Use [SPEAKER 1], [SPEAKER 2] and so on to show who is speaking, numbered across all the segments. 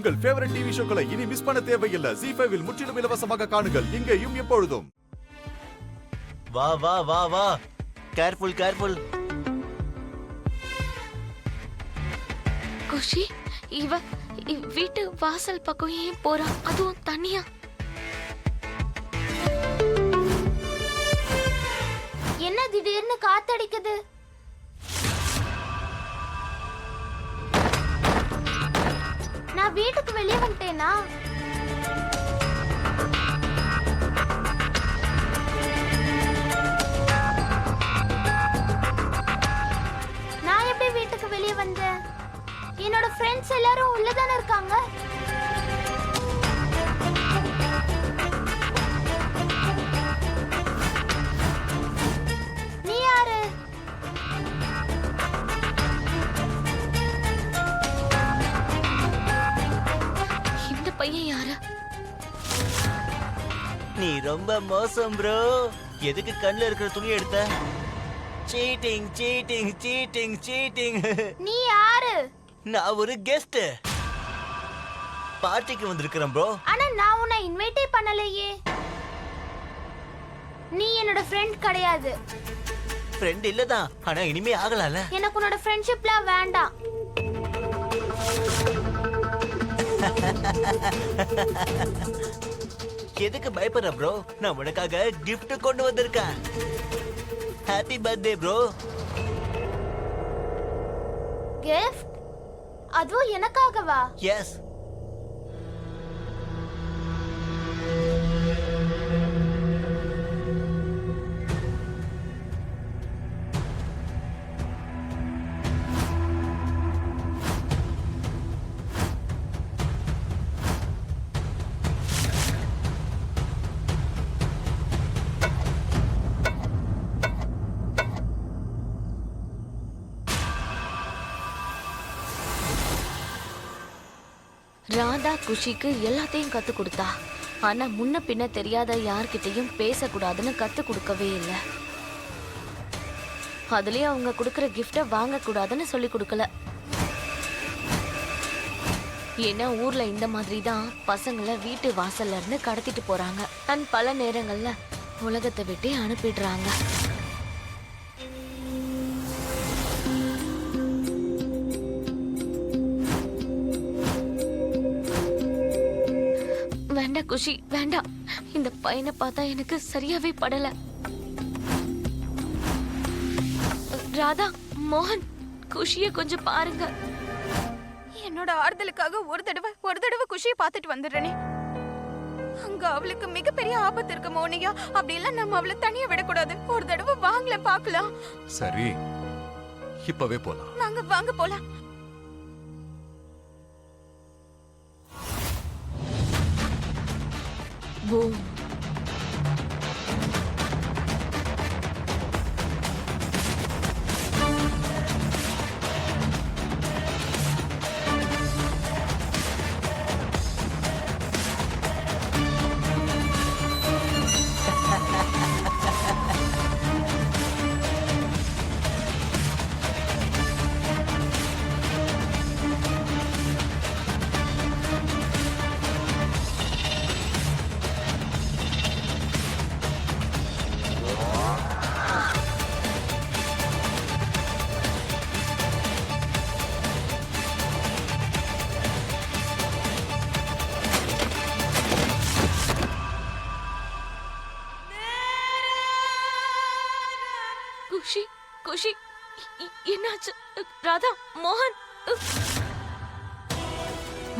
[SPEAKER 1] உங்கள் favourite TV ஷோக்களை இனி miss பண்ண தேவையில்லை. ZEE5 இல் முற்றிலும் இலவசமாக காணுங்கள். இங்கேயும் எப்பொழுதும்.
[SPEAKER 2] வா வா வா வா, கேர்ஃபுல் கேர்ஃபுல்.
[SPEAKER 3] குஷி, இவ வீட்டு வாசல் பக்கம் ஏன் போறா? அதுவும் தனியா?
[SPEAKER 4] என்ன திடீர்னு காத்தடிக்குது? நான் வீட்டுக்கு வெளியே வந்துட்டேனா? நான் எப்படி வீட்டுக்கு வெளியே வந்தேன்? என்னோட ஃப்ரெண்ட்ஸ் எல்லாரும் உள்ளதானே இருக்காங்க. நீ யாரு?
[SPEAKER 3] இந்த பையன் யாரு?
[SPEAKER 2] நீ ரொம்ப மோசம் ப்ரோ. எதுக்கு கண்ணுல இருக்கிற துணி எடுத்த? Cheating cheating cheating cheating.
[SPEAKER 4] நீ யாரு?
[SPEAKER 2] நான் ஒரு கெஸ்ட். பார்ட்டிக்கு வந்திருக்கிறேன் ப்ரோ.
[SPEAKER 4] ஆனா நான் உன்னை இன்வைட்டே பண்ணலையே. நீ என்னோட ஃப்ரெண்ட் கிடையாது.
[SPEAKER 2] ஃப்ரெண்ட் இல்லதான், ஆனா இனிமே ஆகலாம்ல.
[SPEAKER 4] எனக்கு உன்னோட ஃப்ரெண்ட்ஷிப்லாம் வேண்டாம்.
[SPEAKER 2] எதுக்கு பயப்படுற ப்ரோ? நான் உனக்காக gift கொண்டு வந்திருக்கேன். Happy birthday bro.
[SPEAKER 4] கிஃப்ட்? அதுவும் எனக்காகவா?
[SPEAKER 2] எஸ்.
[SPEAKER 3] ராதா குஷிக்கு எல்லாத்தையும் கத்து கொடுத்தா. ஆனா முன்ன பின்ன தெரியாத யார்கிட்டயும் பேசக்கூடாதுன்னு கத்து கொடுக்கவே இல்லை. அதுலயும் அவங்க கொடுக்கற கிஃப்ட வாங்க கூடாதுன்னு சொல்லி கொடுக்கல. ஏன்னா ஊர்ல இந்த மாதிரி தான் பசங்களை வீட்டு வாசல்ல இருந்து கடத்திட்டு போறாங்க. அண்ட் பல நேரங்கள்ல உலகத்தை விட்டு அனுப்பிடுறாங்க. வேண்டாம் குஷி, வேண்டாம். இந்த பையனை பார்த்தா எனக்கு சரியாவே படல. ராதா, மோகன், குஷிய கொஞ்சம் பாருங்க.
[SPEAKER 5] என்னோட ஆறுதலுக்காக ஒரு தடவை குஷியை பார்த்துட்டு வந்துடுறேனே. அங்க அவளுக்கு மிகப்பெரிய ஆபத்து இருக்கு மோனியா. அப்படி எல்லாம் நம்ம அவளை தனியா விடக்கூடாது. ஒரு தடவை வாங்கல பாக்கலாம்.
[SPEAKER 1] சரி, இப்பவே போலாம்.
[SPEAKER 5] வாங்க வாங்க போலாம்.
[SPEAKER 3] பூம். குஷி, குஷி, என்னாச்சு? ராதா, மோகன்.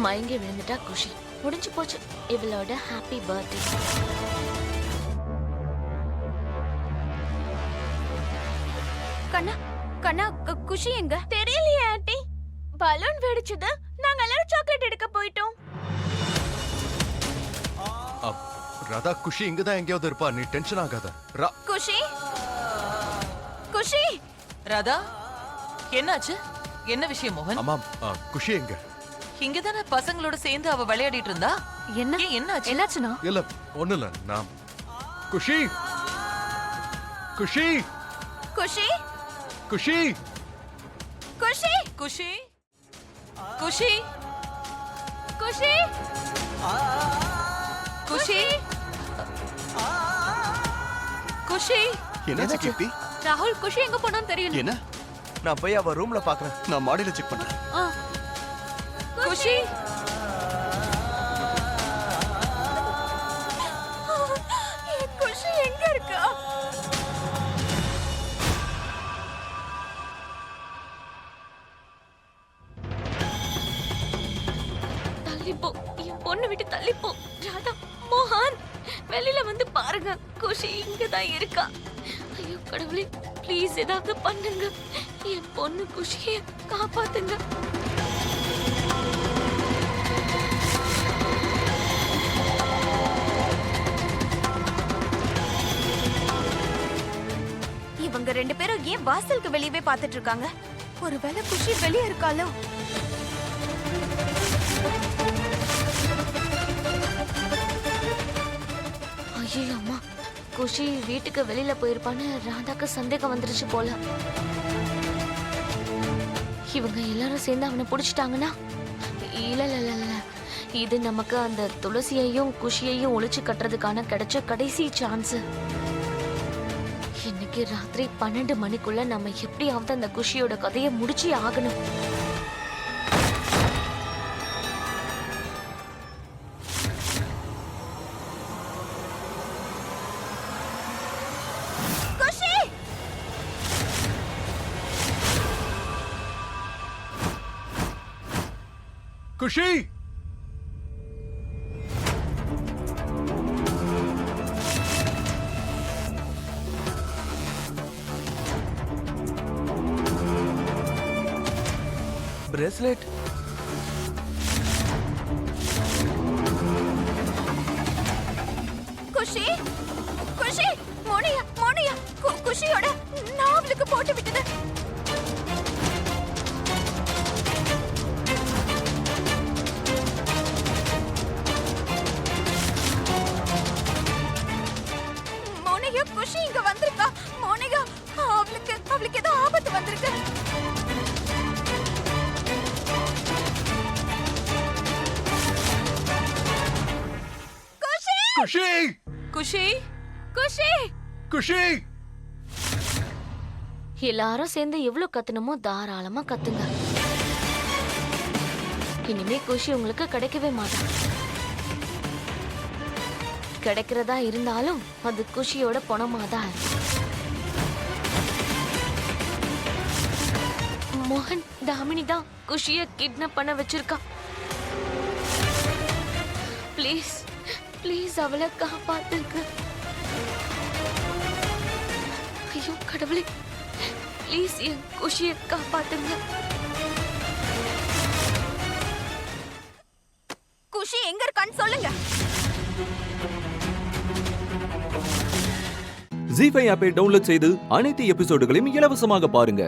[SPEAKER 3] மயங்கி விழுந்துட்டா குஷி. முடிஞ்சு போச்சு இவளோட ஹாப்பி பர்த்டே.
[SPEAKER 5] கண்ணா கண்ணா, குஷி எங்க? தெரியலையே ஆண்டி. பலூன் வெடிச்சது. நாங்க எல்லாரும் சாக்லேட் எடுக்க போயிட்டோம்.
[SPEAKER 1] ராதா, குஷி இங்கதான் எங்கேயாவது இருப்பா. நீ டென்ஷன் ஆகாத.
[SPEAKER 5] குஷி, குஷி.
[SPEAKER 6] ராதா, என்னாச்சு? என்ன விஷயம் மோகன்?
[SPEAKER 1] ஆமாம், குஷி எங்க?
[SPEAKER 6] இங்கதானே பசங்களோட சேர்ந்து அவ விளையாடிட்டு இருந்தா. என்னாச்சு?
[SPEAKER 5] என்னாச்சுனா?
[SPEAKER 1] இல்ல, ஒண்ணு இல்ல. நான் குஷி, குஷி,
[SPEAKER 5] குஷி,
[SPEAKER 1] குஷி,
[SPEAKER 5] குஷி,
[SPEAKER 6] குஷி, குஷி,
[SPEAKER 5] குஷி குஷி குஷி
[SPEAKER 7] என்னாச்சு கீர்த்தி?
[SPEAKER 5] ராகுல் குஷி எங்க போனான்னு தெரியல.
[SPEAKER 7] என்ன? நான் போய் அவ ரூம்ல பாக்குறேன். நான் மாடியில செக் பண்றேன்.
[SPEAKER 5] குஷி குஷி எங்க இருக்கா?
[SPEAKER 3] தள்ளிப்போ, என் பொண்ணு விட்டு தள்ளிப்போ. ராதா, மோகன், வெளியில வந்து பாருங்க. குஷி இங்கதான் இருக்கா. ஐயோ கடவுளே, ப்ளீஸ் ஏதாவது பண்ணுங்க. என் பொண்ணு குஷியை காப்பாத்துங்க.
[SPEAKER 5] இவங்க ரெண்டு பேரும் ஏன் வாசலுக்கு வெளியவே பார்த்துட்டு இருக்காங்க? ஒருவேளை குஷி வெளியே இருக்காளோ?
[SPEAKER 3] ஐயோ அம்மா, குஷி வீட்டுக்கு வெளியில போயிருப்பான்னு ராதாக்கு சந்தேகம் வந்துருச்சு போல. இவங்க எல்லாரும் சேர்ந்து அவனை புடிச்சிட்டாங்கன்னா, இல்ல இல்ல இல்ல இல்ல, இது நமக்கு அந்த துளசியையும் குஷியையும் ஒளிச்சு கட்டுறதுக்கான கிடைச்ச கடைசி சான்ஸ். இன்னைக்கு ராத்திரி 12 மணிக்குள்ள நம்ம எப்படியாவது அந்த குஷியோட கதையை முடிச்சே ஆகணும்.
[SPEAKER 5] குஷி
[SPEAKER 7] குஷி! பிரேஸ்லெட்.
[SPEAKER 5] குஷி குஷி மோனியா மோனியா குஷியோட நாவலுக்கு போட்டு விட்டது. மோனியா குஷி இங்க வந்திருக்கா. மோனியா அவளுக்கு ஏதோ ஆபத்து வந்திருக்கு.
[SPEAKER 7] குஷி!
[SPEAKER 6] குஷி
[SPEAKER 5] குஷி
[SPEAKER 7] குஷி!
[SPEAKER 3] எல்லாரும் சேர்ந்து எவ்வளவு கத்தணுமோ தாராளமா கத்துங்க. இனிமே குஷி உங்களுக்கு கிடைக்கவே மாட்டான். கிடைக்கிறதா இருந்தாலும் அது குஷியோட பணமாதான் இருக்கும். மோகன், தாமினி தான் குஷிய கிட்னாப் பண்ண வச்சிருக்கா. ப்ளீஸ் ப்ளீஸ் அவளை காப்பாத்துங்க. ஐயோ கடவுளே, ப்ளீஸ் என் குஷியை காப்பாத்துங்க.
[SPEAKER 5] குஷி எங்க இருக்கான்னு சொல்லுங்க.
[SPEAKER 8] ஜீ5 ஆப்பை டவுன்லோட் செய்து அனைத்து எபிசோடுகளையும் இலவசமாக பாருங்க.